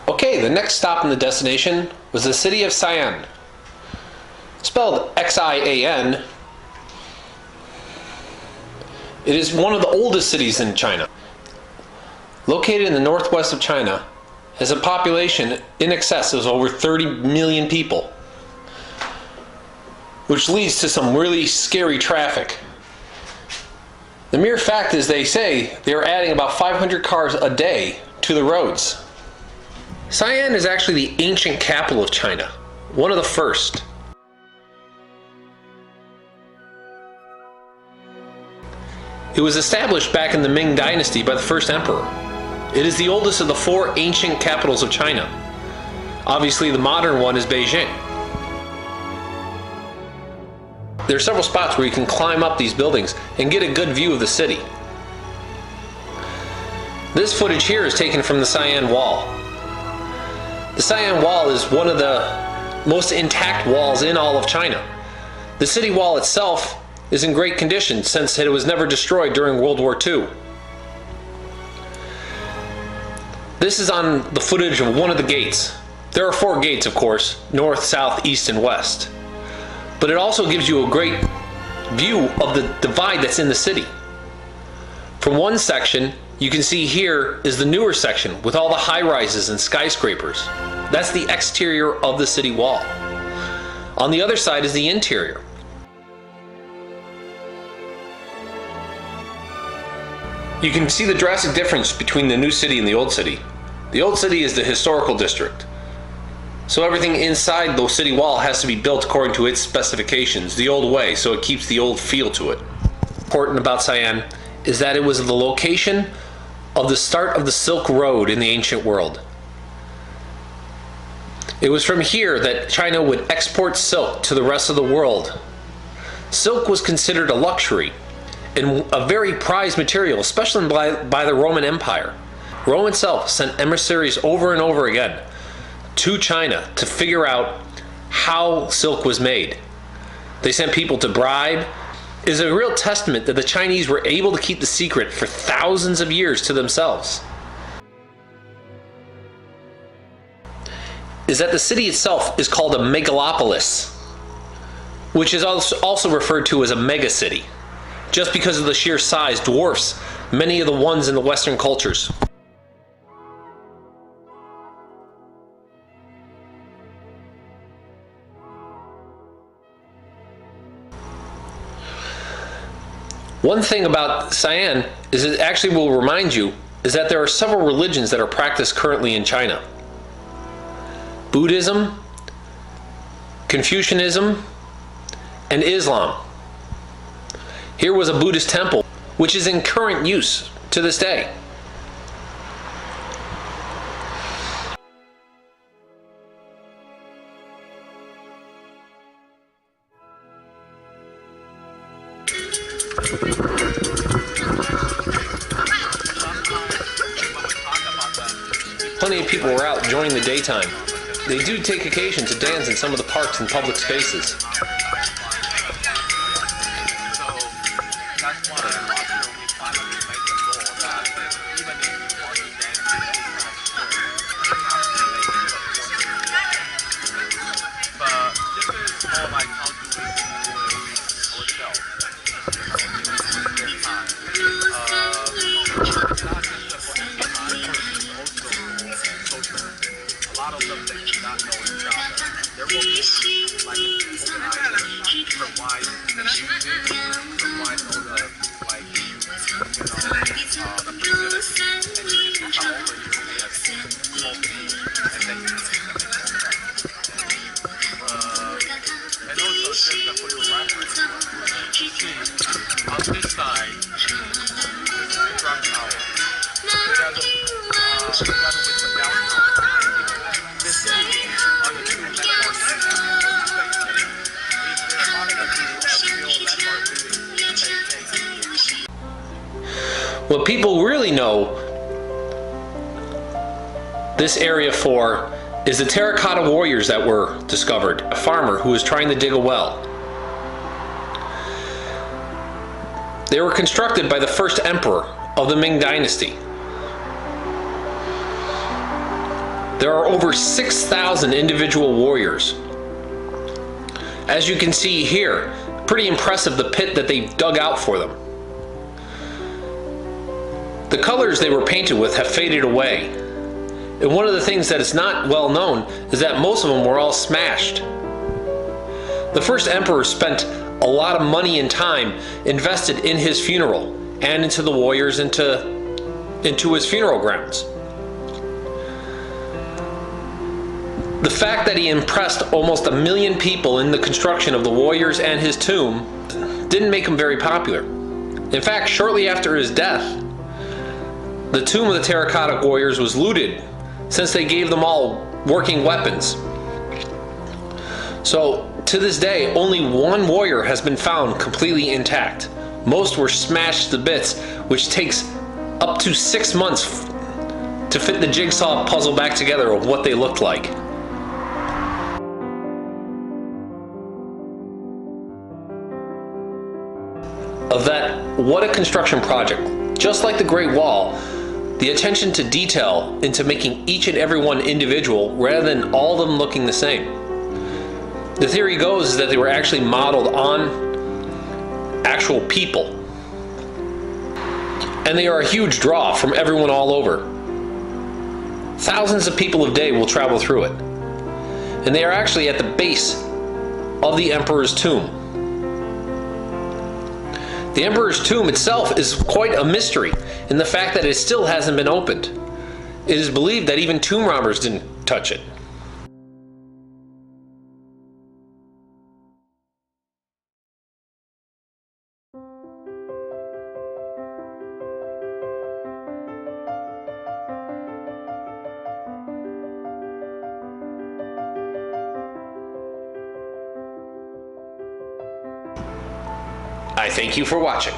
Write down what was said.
Okay, the next stop in the destination was the city of Xi'an, spelled Xian. It is one of the oldest cities in China. Located in the northwest of China, has a population in excess of over 30 million people, which leads to some really scary traffic. The mere fact is they say they are adding about 500 cars a day to the roads. Xi'an is actually the ancient capital of China, one of the first. It was established back in the Ming Dynasty by the first emperor. It is the oldest of the four ancient capitals of China. Obviously, the modern one is Beijing. There are several spots where you can climb up these buildings and get a good view of the city. This footage here is taken from the Xi'an Wall. The Xi'an Wall is one of the most intact walls in all of China. The city wall itself is in great condition since it was never destroyed during World War II. This is on the footage of one of the gates. There are four gates, of course, north, south, east, and west. But it also gives you a great view of the divide that's in the city. From one section, you can see here is the newer section with all the high-rises and skyscrapers. That's the exterior of the city wall. On the other side is the interior. You can see the drastic difference between the new city and the old city. The old city is the historical district. So everything inside the city wall has to be built according to its specifications, the old way, so it keeps the old feel to it. Important about Xi'an is that it was the location of the start of the Silk Road in the ancient world. It was from here that China would export silk to the rest of the world. Silk was considered a luxury and a very prized material, especially by the Roman Empire. Rome itself sent emissaries over and over again to China to figure out how silk was made. They sent people to bribe. It is a real testament that the Chinese were able to keep the secret for thousands of years to themselves. Is that the city itself is called a megalopolis, which is also referred to as a megacity, just because of the sheer size dwarfs many of the ones in the Western cultures. One thing about Xi'an is it actually will remind you is that there are several religions that are practiced currently in China. Buddhism, Confucianism, and Islam. Here was a Buddhist temple, which is in current use to this day. Plenty of people were out enjoying the daytime. They do take occasion to dance in some of the parks and public spaces. What people really know this area for is the terracotta warriors that were discovered. A farmer who was trying to dig a well. They were constructed by the first emperor of the Ming Dynasty. There are over 6,000 individual warriors. As you can see here, pretty impressive the pit that they dug out for them. The colors they were painted with have faded away. And one of the things that is not well known is that most of them were all smashed. The first emperor spent a lot of money and time invested in his funeral and into the warriors into his funeral grounds. The fact that he impressed almost 1 million people in the construction of the warriors and his tomb didn't make him very popular. In fact, shortly after his death, the tomb of the terracotta warriors was looted since they gave them all working weapons. So, to this day, only one warrior has been found completely intact. Most were smashed to bits, which takes up to 6 months to fit the jigsaw puzzle back together of what they looked like. Of that, what a construction project. Just like the Great Wall, the attention to detail into making each and every one individual rather than all of them looking the same. The theory goes is that they were actually modeled on actual people. And they are a huge draw from everyone all over. Thousands of people a day will travel through it. And they are actually at the base of the emperor's tomb. The emperor's tomb itself is quite a mystery in the fact that it still hasn't been opened. It is believed that even tomb robbers didn't touch it. I thank you for watching.